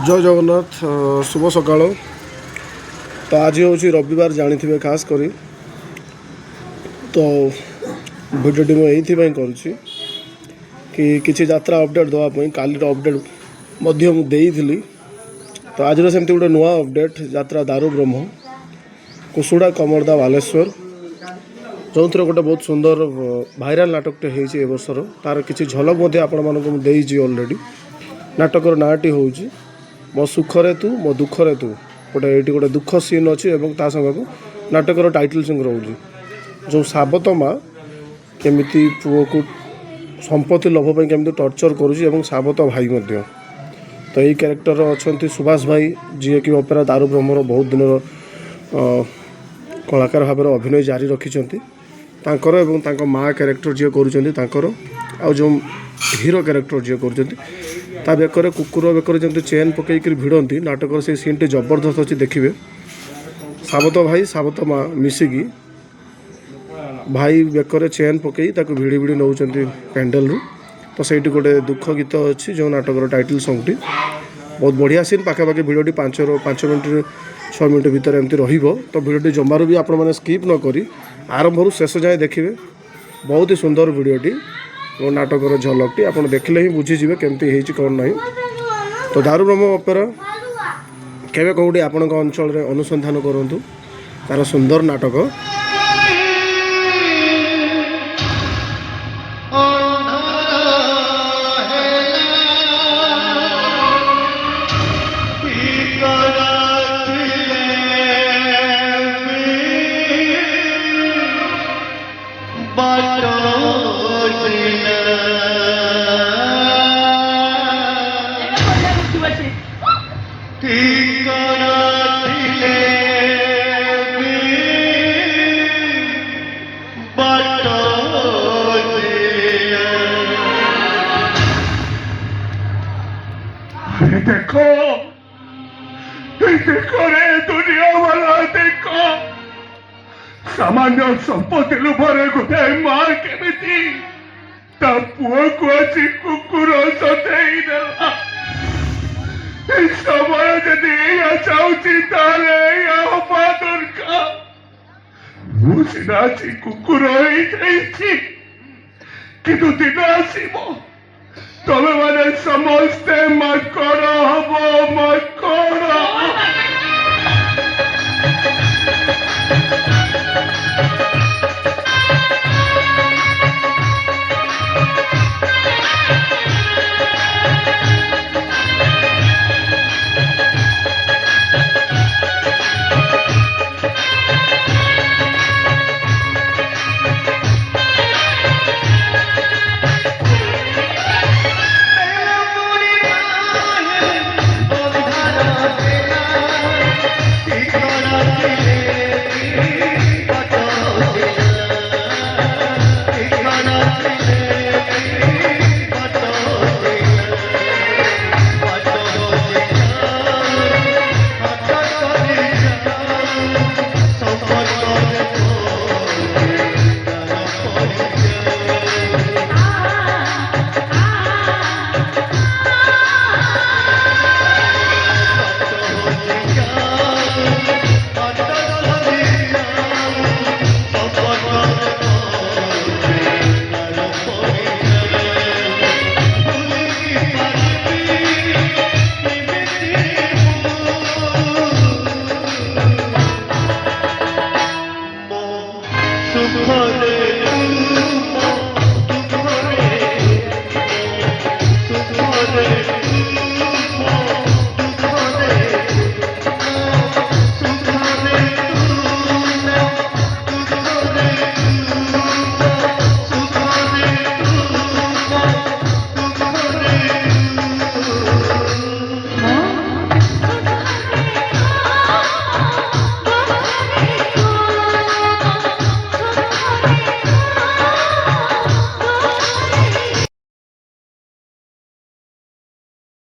जय जगन्नाथ शुभ सकाळ। तो आज हूँ रविवार जानी खास करी तो भिडियोटी मुझे करुँची कि किसी यात्रा अपडेट देवाई काली अपडेट देली। तो आज सेमती गोटे नुआ अपडेट यात्रा दारू ब्रह्म कुसुड़ा कमरदा बालेश्वर जो थे गोटे बहुत सुंदर भाइराल नाटकटे होती वर्षर तार किसी झलक आपण मानक अलरेडी नाटकर नाटी हूँ मो सुखरे तू मो दुखरे तू गोटे ये गोटे दुख सीन अच्छी और संग नाटकर टाइटल सिंग रोचे जो साबत माँ केमी पुओ को संपत्ति लोभ केमी टर्चर करुँच साबत भाई मध्य। तो यही क्यारेक्टर अच्छा सुभाष भाई जी कि अपेरा दारू ब्रह्मर बहुत दिन कलाकार भाव अभिनय जारी रखिंट माँ क्यारेक्टर जी कर जो हीरो क्यारेक्टर जी कर बेकर कुकुर बेकर जमी चेन पकईक भिड़ती नाटक से सीन टी जबरदस्त अच्छी देखिए। साबत भाई साबत माँ मिसिकी भाई बेकर चेन पकई भिड़ी भिड़ी नौ पैंडेल रु। तो सही गोटे दुख गीत अच्छी जो नाटकर टाइटल सॉन्ग टी बहुत बढ़िया सीन पाखापाखि भिडियोटी 5 मिनट 6 मिनट भितर एमती रहिबो। तो भिडियोटी जमारू भी आपण मैंने स्किप न करी आरंभ शेष जाए देखिए बहुत ही सुंदर भिडियोटी और नाटकर झलकटी आप देखले ही बुझीजे केमती कौन ना। तो दारू ब्रह्म अपेरा केवे कौटी आपण अंचल अनुसंधान करूँ तार सुंदर नाटक देखो देखो रे दुनिया वाला देखो सामान्य संपत्ति लोभरे गोटे माँ केमिति ता पुओ को अच्छी कुकुर सतेई देला। समय जदि या चाहूची तारे या हवा दरकार मु सिना अच्छी कुकुर ही जाइछि किंतु दिन आसीबो तमे माने समस्ते माकड़ हबो